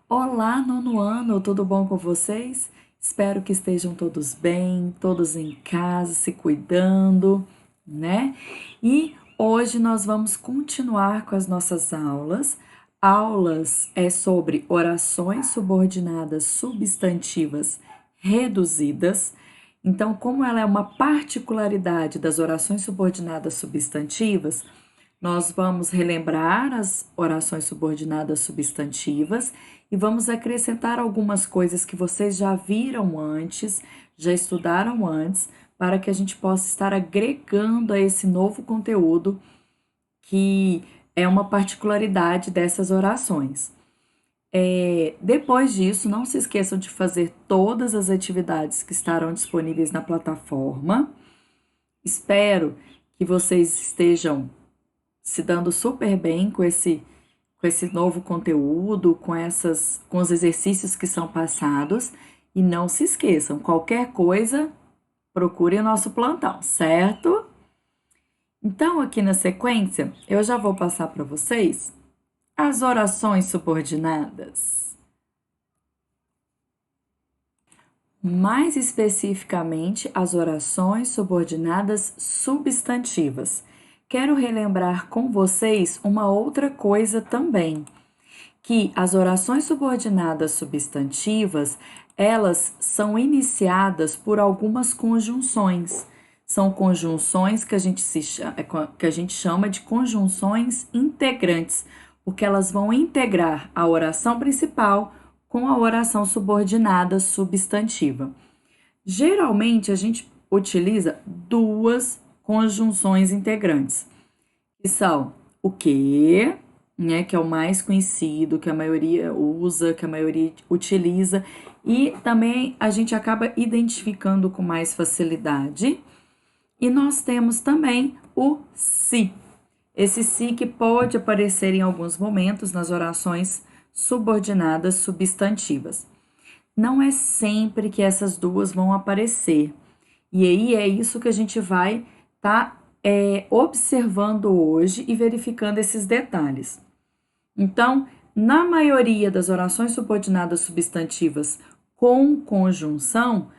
Olá, nono ano, tudo bom com vocês? Espero que estejam todos bem, todos em casa, se cuidando, né? E hoje nós vamos continuar com as nossas aulas. Aulas é sobre orações subordinadas substantivas reduzidas. Então, como ela é uma particularidade das orações subordinadas substantivas, nós vamos relembrar as orações subordinadas substantivas e vamos acrescentar algumas coisas que vocês já viram antes, já estudaram antes, para que a gente possa estar agregando a esse novo conteúdo que é uma particularidade dessas orações. Depois disso, não se esqueçam de fazer todas as atividades que estarão disponíveis na plataforma. Espero que vocês estejam se dando super bem com esse novo conteúdo, com os exercícios que são passados. E não se esqueçam, qualquer coisa, procure o nosso plantão, certo? Então, aqui na sequência, eu já vou passar para vocês as orações subordinadas. Mais especificamente, as orações subordinadas substantivas. Quero relembrar com vocês uma outra coisa também, que as orações subordinadas substantivas, elas são iniciadas por algumas conjunções. São conjunções que a gente chama de conjunções integrantes, porque elas vão integrar a oração principal com a oração subordinada substantiva. Geralmente a gente utiliza duas conjunções integrantes, que são o que, né, que é o mais conhecido, que a maioria usa, que a maioria utiliza, e também a gente acaba identificando com mais facilidade. E nós temos também o se. Esse se que pode aparecer em alguns momentos nas orações subordinadas substantivas. Não é sempre que essas duas vão aparecer. E aí é isso que a gente vai estar observando hoje e verificando esses detalhes. Então, na maioria das orações subordinadas substantivas com conjunção,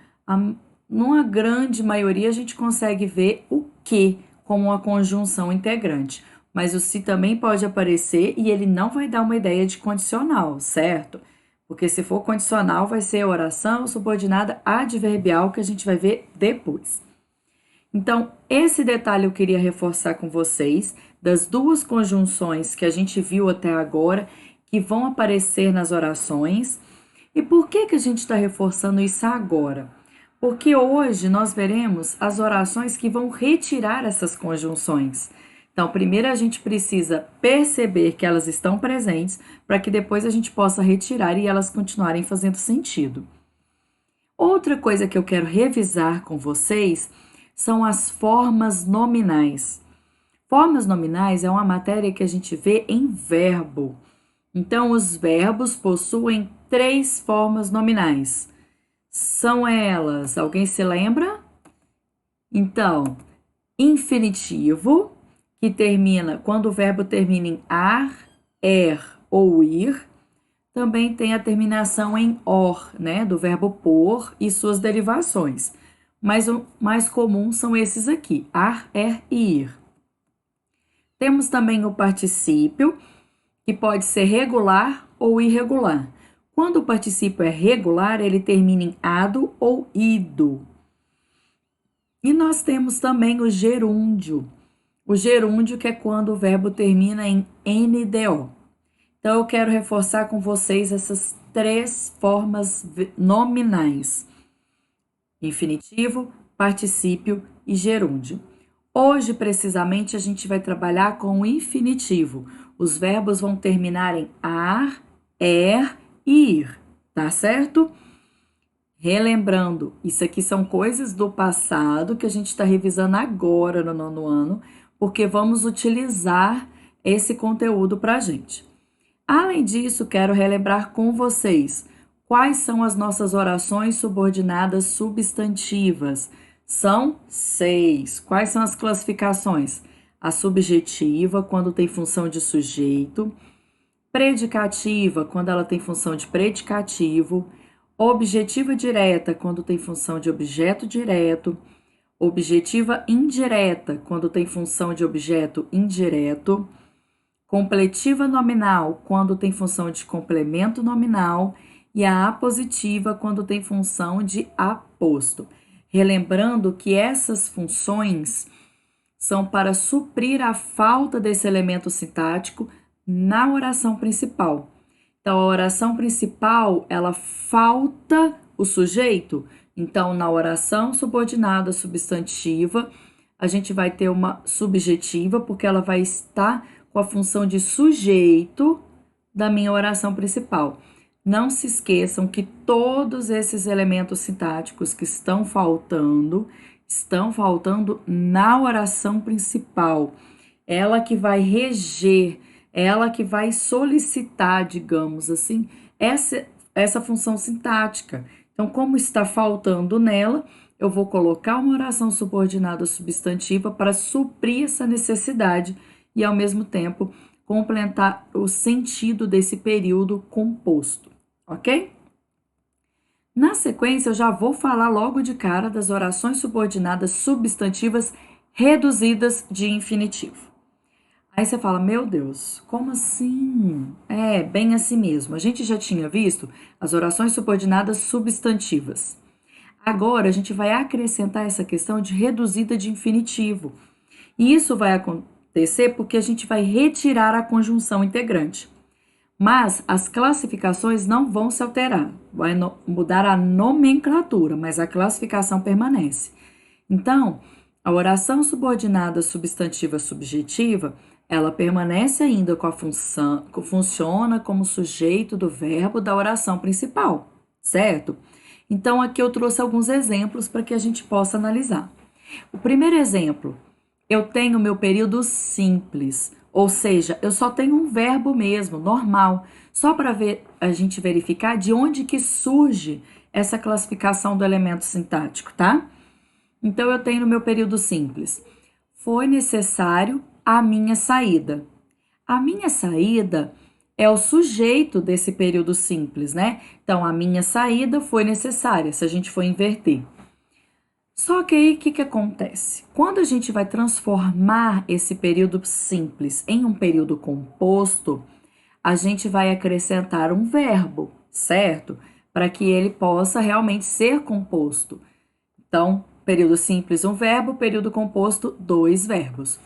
numa grande maioria a gente consegue ver o que como uma conjunção integrante. Mas o se também pode aparecer e ele não vai dar uma ideia de condicional, certo? Porque se for condicional, vai ser a oração subordinada adverbial que a gente vai ver depois. Então, esse detalhe eu queria reforçar com vocês, das duas conjunções que a gente viu até agora, que vão aparecer nas orações. E por que a gente está reforçando isso agora? Porque hoje nós veremos as orações que vão retirar essas conjunções. Então, primeiro a gente precisa perceber que elas estão presentes, para que depois a gente possa retirar e elas continuarem fazendo sentido. Outra coisa que eu quero revisar com vocês são as formas nominais. Formas nominais é uma matéria que a gente vê em verbo. Então, os verbos possuem três formas nominais. São elas, alguém se lembra? Então, infinitivo, que termina, quando o verbo termina em ar, er ou ir. Também tem a terminação em or, né, do verbo por e suas derivações. Mas o mais comum são esses aqui, ar, er e ir. Temos também o particípio, que pode ser regular ou irregular. Quando o particípio é regular, ele termina em ado ou ido. E nós temos também o gerúndio. O gerúndio, que é quando o verbo termina em NDO. Então, eu quero reforçar com vocês essas três formas nominais: infinitivo, particípio e gerúndio. Hoje, precisamente, a gente vai trabalhar com o infinitivo. Os verbos vão terminar em ar, er e ir, tá certo? Relembrando, isso aqui são coisas do passado que a gente está revisando agora no nono ano, porque vamos utilizar esse conteúdo para a gente. Além disso, quero relembrar com vocês quais são as nossas orações subordinadas substantivas. São 6. Quais são as classificações? A subjetiva, quando tem função de sujeito. predicativa, quando ela tem função de predicativo, objetiva direta, quando tem função de objeto direto, objetiva indireta, quando tem função de objeto indireto, completiva nominal, quando tem função de complemento nominal, e a apositiva, quando tem função de aposto. Relembrando que essas funções são para suprir a falta desse elemento sintático na oração principal. Então, a oração principal, ela falta o sujeito. Então, na oração subordinada substantiva, a gente vai ter uma subjetiva, porque ela vai estar com a função de sujeito da minha oração principal. Não se esqueçam que todos esses elementos sintáticos que estão faltando na oração principal. Ela que vai reger, ela que vai solicitar, digamos assim, essa função sintática. Então, como está faltando nela, eu vou colocar uma oração subordinada substantiva para suprir essa necessidade e, ao mesmo tempo, completar o sentido desse período composto, ok? Na sequência, eu já vou falar logo de cara das orações subordinadas substantivas reduzidas de infinitivo. Aí você fala, meu Deus, como assim? É, bem assim mesmo. A gente já tinha visto as orações subordinadas substantivas. Agora, a gente vai acrescentar essa questão de reduzida de infinitivo. E isso vai acontecer porque a gente vai retirar a conjunção integrante. Mas as classificações não vão se alterar. Vai mudar a nomenclatura, mas a classificação permanece. Então, a oração subordinada substantiva subjetiva, ela permanece ainda com a função, funciona como sujeito do verbo da oração principal, certo? Então, aqui eu trouxe alguns exemplos para que a gente possa analisar. O primeiro exemplo, eu tenho meu período simples, ou seja, eu só tenho um verbo mesmo, normal, só para a gente verificar de onde que surge essa classificação do elemento sintático, tá? Então, eu tenho no meu período simples, foi necessário a minha saída. A minha saída é o sujeito desse período simples, né? Então, a minha saída foi necessária, se a gente for inverter. Só que aí, o que acontece? Quando a gente vai transformar esse período simples em um período composto, a gente vai acrescentar um verbo, certo? Para que ele possa realmente ser composto. Então, período simples, um verbo, período composto, dois verbos.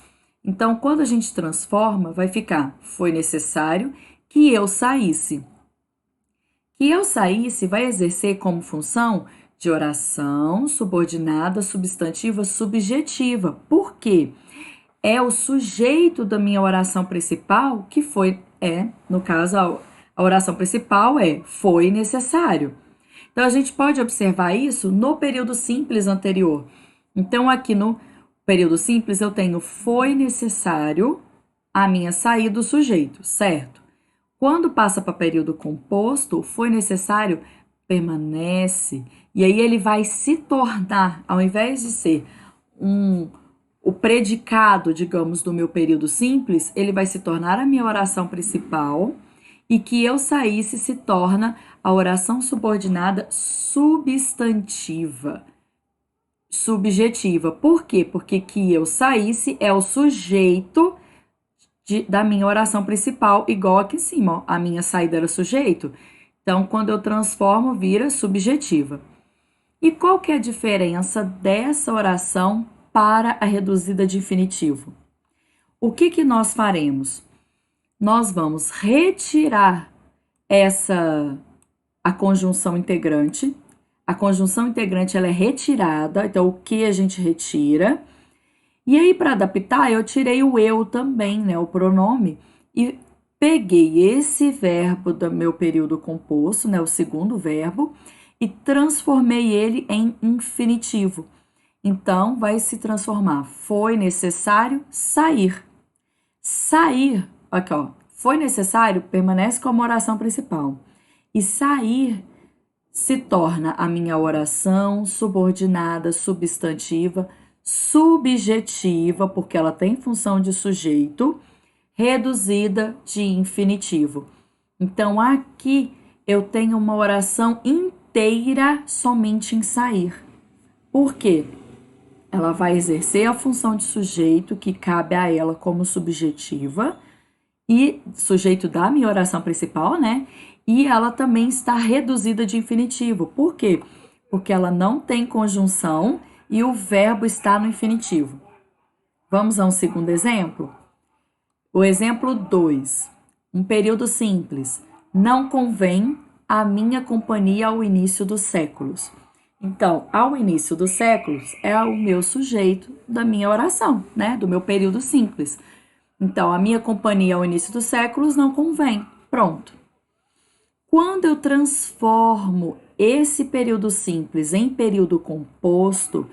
Então, quando a gente transforma, vai ficar, foi necessário que eu saísse. Que eu saísse vai exercer como função de oração subordinada substantiva subjetiva. Por quê? É o sujeito da minha oração principal que no caso, a oração principal foi necessário. Então, a gente pode observar isso no período simples anterior. Então, aqui no período simples, eu tenho foi necessário a minha saída do sujeito, certo? Quando passa para período composto, foi necessário permanece. E aí ele vai se tornar, ao invés de ser o predicado, digamos, do meu período simples, ele vai se tornar a minha oração principal e que eu saísse se torna a oração subordinada substantiva. Subjetiva. Por quê? Porque que eu saísse é o sujeito da minha oração principal, igual aqui em cima, ó. A minha saída era sujeito. Então, quando eu transformo, vira subjetiva. E qual que é a diferença dessa oração para a reduzida de infinitivo? O que nós faremos? Nós vamos retirar a conjunção integrante. A conjunção integrante ela é retirada, então o que a gente retira? E aí, para adaptar, eu tirei o eu também, né, o pronome, e peguei esse verbo do meu período composto, né, o segundo verbo, e transformei ele em infinitivo. Então, vai se transformar. Foi necessário sair. Sair, aqui ó, foi necessário, permanece como oração principal. E sair se torna a minha oração subordinada, substantiva, subjetiva, porque ela tem função de sujeito, reduzida de infinitivo. Então, aqui eu tenho uma oração inteira somente em sair. Por quê? Ela vai exercer a função de sujeito que cabe a ela como subjetiva e sujeito da minha oração principal, né? E ela também está reduzida de infinitivo. Por quê? Porque ela não tem conjunção e o verbo está no infinitivo. Vamos a um segundo exemplo? O exemplo 2. Um período simples. Não convém a minha companhia ao início dos séculos. Então, ao início dos séculos é o meu sujeito da minha oração, né? Do meu período simples. Então, a minha companhia ao início dos séculos não convém. Pronto. Quando eu transformo esse período simples em período composto,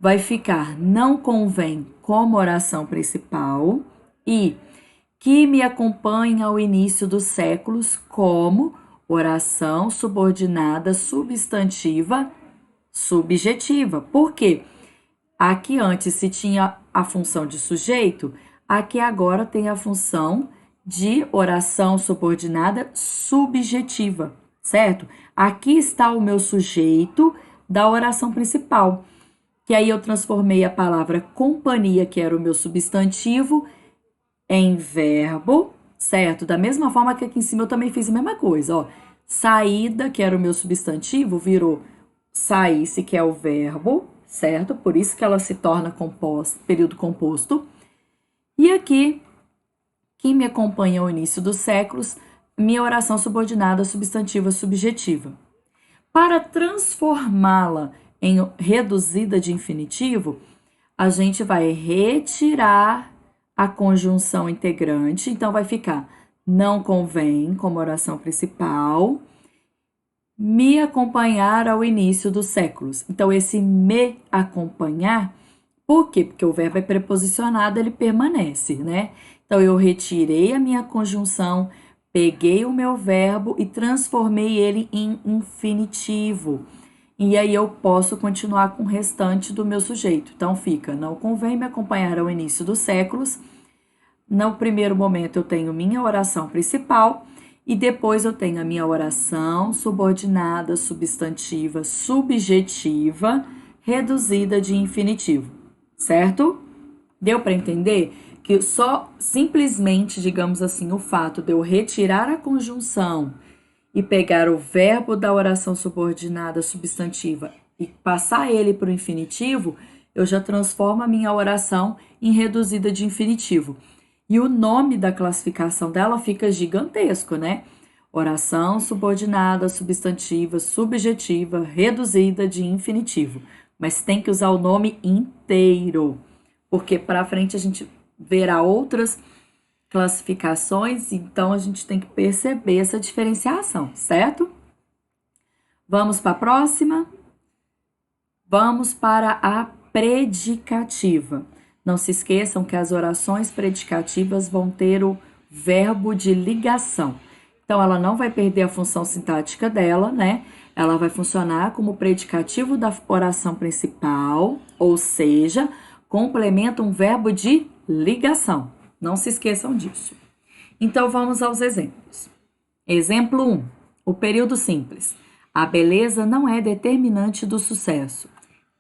vai ficar não convém como oração principal e que me acompanha ao início dos séculos como oração subordinada substantiva subjetiva. Por quê? Aqui antes se tinha a função de sujeito, aqui agora tem a função de oração subordinada subjetiva, certo? Aqui está o meu sujeito da oração principal, que aí eu transformei a palavra companhia, que era o meu substantivo, em verbo, certo? Da mesma forma que aqui em cima eu também fiz a mesma coisa, ó. Saída, que era o meu substantivo, virou saísse, que é o verbo, certo? Por isso que ela se torna composto, período composto. E aqui, que me acompanha ao início dos séculos, minha oração subordinada substantiva subjetiva. Para transformá-la em reduzida de infinitivo, a gente vai retirar a conjunção integrante, então vai ficar não convém como oração principal, me acompanhar ao início dos séculos. Então, esse me acompanhar, por quê? Porque o verbo é preposicionado, ele permanece, né? Então, eu retirei a minha conjunção, peguei o meu verbo e transformei ele em infinitivo. E aí eu posso continuar com o restante do meu sujeito. Então, fica, não convém me acompanhar ao início dos séculos. No primeiro momento, eu tenho minha oração principal e depois eu tenho a minha oração subordinada, substantiva, subjetiva, reduzida de infinitivo, certo? Deu para entender que só simplesmente, digamos assim, o fato de eu retirar a conjunção e pegar o verbo da oração subordinada substantiva e passar ele para o infinitivo, eu já transformo a minha oração em reduzida de infinitivo. E o nome da classificação dela fica gigantesco, né? Oração subordinada, substantiva, subjetiva, reduzida de infinitivo. Mas tem que usar o nome inteiro, porque para frente a gente verá outras classificações, então a gente tem que perceber essa diferenciação, certo? Vamos para a próxima? Vamos para a predicativa. Não se esqueçam que as orações predicativas vão ter o verbo de ligação. Então, ela não vai perder a função sintática dela, né? Ela vai funcionar como predicativo da oração principal, ou seja, complementa um verbo de ligação. Não se esqueçam disso. Então, vamos aos exemplos. Exemplo 1. O período simples. A beleza não é determinante do sucesso.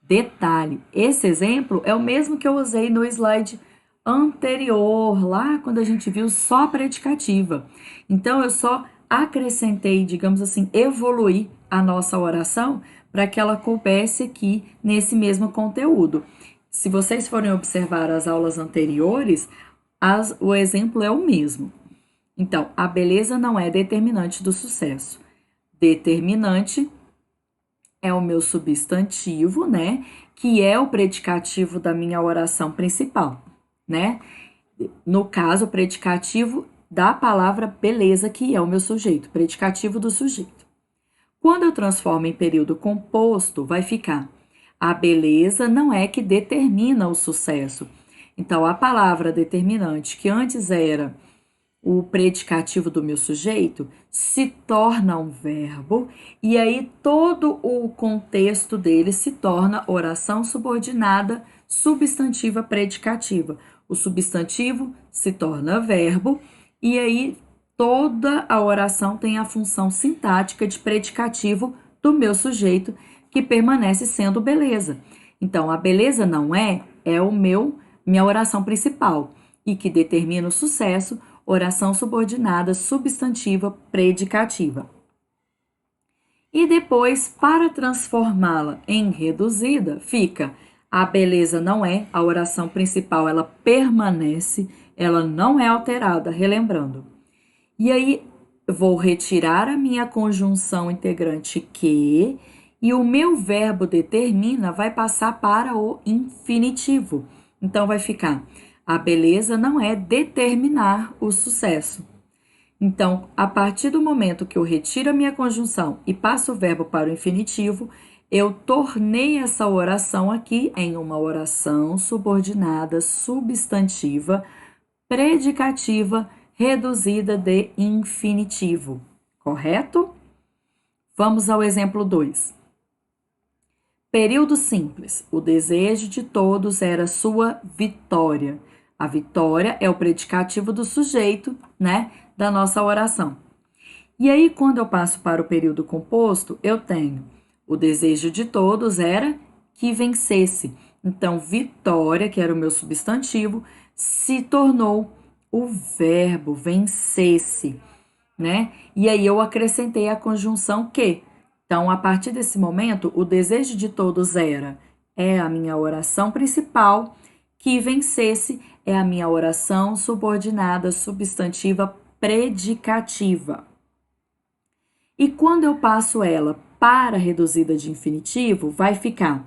Detalhe, esse exemplo é o mesmo que eu usei no slide anterior, lá quando a gente viu só a predicativa. Então, eu só acrescentei, digamos assim, evoluí a nossa oração para que ela coubesse aqui nesse mesmo conteúdo. Se vocês forem observar as aulas anteriores, o exemplo é o mesmo. Então, a beleza não é determinante do sucesso. Determinante é o meu substantivo, né? Que é o predicativo da minha oração principal, né? No caso, o predicativo da palavra beleza, que é o meu sujeito, predicativo do sujeito. Quando eu transformo em período composto, vai ficar a beleza não é que determina o sucesso. Então, a palavra determinante, que antes era o predicativo do meu sujeito, se torna um verbo e aí todo o contexto dele se torna oração subordinada substantiva predicativa. O substantivo se torna verbo e aí toda a oração tem a função sintática de predicativo do meu sujeito, que permanece sendo beleza. Então, a beleza não é minha oração principal e que determina o sucesso, oração subordinada, substantiva, predicativa. E depois, para transformá-la em reduzida, fica a beleza não é, a oração principal ela permanece, ela não é alterada, relembrando. E aí, vou retirar a minha conjunção integrante que e o meu verbo determina vai passar para o infinitivo. Então, vai ficar: a beleza não é determinar o sucesso. Então, a partir do momento que eu retiro a minha conjunção e passo o verbo para o infinitivo, eu tornei essa oração aqui em uma oração subordinada, substantiva, predicativa, reduzida de infinitivo. Correto? Vamos ao exemplo 2. Período simples. O desejo de todos era sua vitória. A vitória é o predicativo do sujeito, né, da nossa oração. E aí, quando eu passo para o período composto, eu tenho o desejo de todos era que vencesse. Então, vitória, que era o meu substantivo, se tornou o verbo vencesse, né? E aí eu acrescentei a conjunção que. Então, a partir desse momento, o desejo de todos é a minha oração principal, que vencesse é a minha oração subordinada, substantiva, predicativa. E quando eu passo ela para reduzida de infinitivo, vai ficar: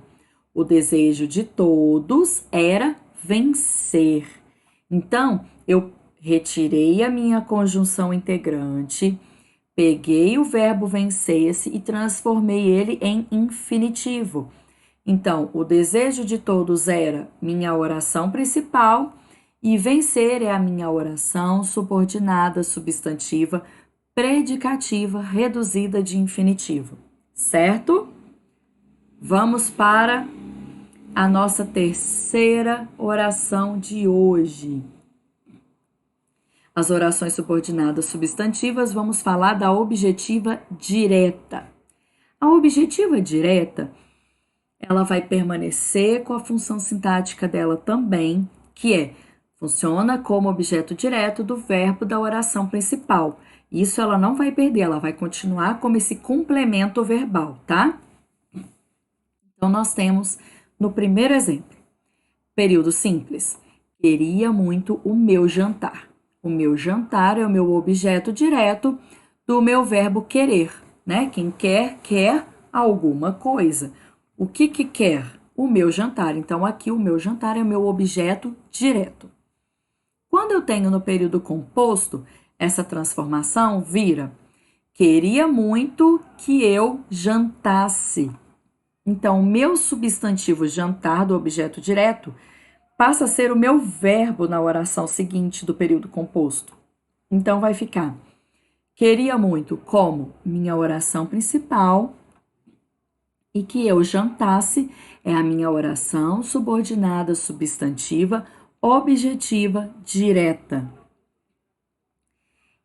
o desejo de todos era vencer. Então, eu retirei a minha conjunção integrante, peguei o verbo vencesse e transformei ele em infinitivo. Então, o desejo de todos era minha oração principal e vencer é a minha oração subordinada, substantiva, predicativa, reduzida de infinitivo. Certo? Vamos para a nossa terceira oração de hoje. As orações subordinadas substantivas, vamos falar da objetiva direta. A objetiva direta, ela vai permanecer com a função sintática dela também, que funciona como objeto direto do verbo da oração principal. Isso ela não vai perder, ela vai continuar como esse complemento verbal, tá? Então, nós temos no primeiro exemplo, período simples. Queria muito o meu jantar. O meu jantar é o meu objeto direto do meu verbo querer, né? Quem quer, quer alguma coisa. O que quer? O meu jantar. Então, aqui o meu jantar é o meu objeto direto. Quando eu tenho no período composto, essa transformação vira: queria muito que eu jantasse. Então, o meu substantivo jantar do objeto direto passa a ser o meu verbo na oração seguinte do período composto. Então, vai ficar: queria muito como minha oração principal e que eu jantasse é a minha oração subordinada, substantiva, objetiva, direta.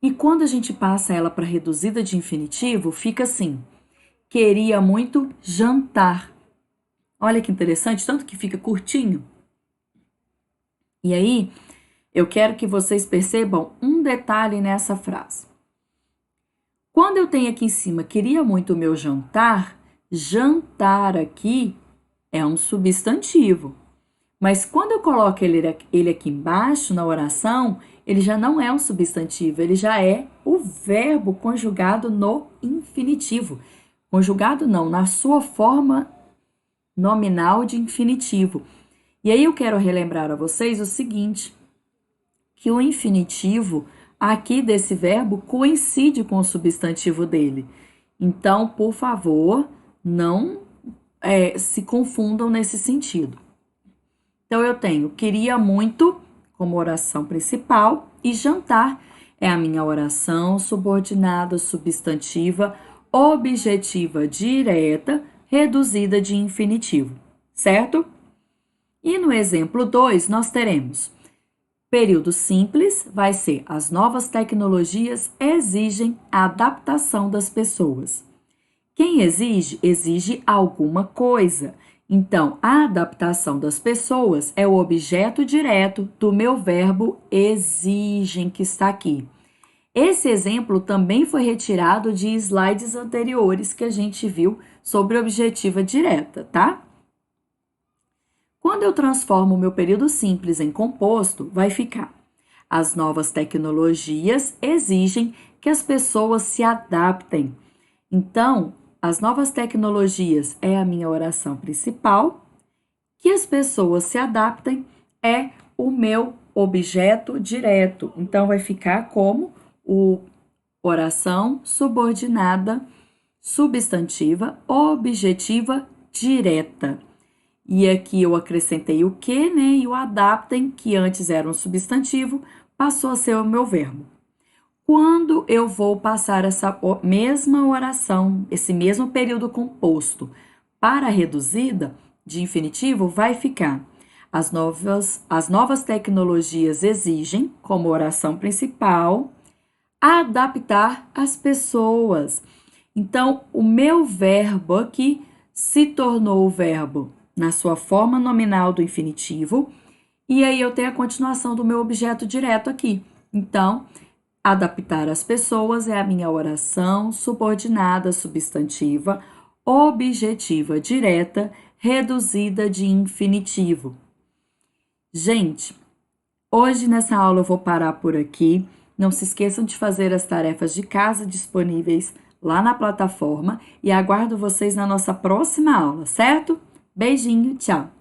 E quando a gente passa ela para reduzida de infinitivo, fica assim: queria muito jantar. Olha que interessante, tanto que fica curtinho. E aí, eu quero que vocês percebam um detalhe nessa frase. Quando eu tenho aqui em cima, queria muito o meu jantar, jantar aqui é um substantivo. Mas quando eu coloco ele aqui embaixo na oração, ele já não é um substantivo, ele já é o verbo conjugado no infinitivo. Conjugado não, na sua forma nominal de infinitivo. E aí eu quero relembrar a vocês o seguinte, que o infinitivo aqui desse verbo coincide com o substantivo dele. Então, por favor, não se confundam nesse sentido. Então, eu tenho queria muito como oração principal e jantar é a minha oração subordinada, substantiva, objetiva direta, reduzida de infinitivo, certo? E no exemplo 2, nós teremos: Período simples vai ser as novas tecnologias exigem a adaptação das pessoas. Quem exige, exige alguma coisa. Então, a adaptação das pessoas é o objeto direto do meu verbo exigem que está aqui. Esse exemplo também foi retirado de slides anteriores que a gente viu sobre objetiva direta, tá? Quando eu transformo o meu período simples em composto, vai ficar: as novas tecnologias exigem que as pessoas se adaptem. Então, as novas tecnologias é a minha oração principal, que as pessoas se adaptem é o meu objeto direto. Então, vai ficar como o oração subordinada substantiva objetiva direta. E aqui eu acrescentei o que, né? E o adaptem, que antes era um substantivo, passou a ser o meu verbo. Quando eu vou passar essa mesma oração, esse mesmo período composto para a reduzida de infinitivo, vai ficar: as novas tecnologias exigem, como oração principal, adaptar as pessoas. Então, o meu verbo aqui se tornou o verbo na sua forma nominal do infinitivo, e aí eu tenho a continuação do meu objeto direto aqui. Então, adaptar as pessoas é a minha oração subordinada substantiva, objetiva direta, reduzida de infinitivo. Gente, hoje nessa aula eu vou parar por aqui. Não se esqueçam de fazer as tarefas de casa disponíveis lá na plataforma e aguardo vocês na nossa próxima aula, certo? Beijinho, tchau!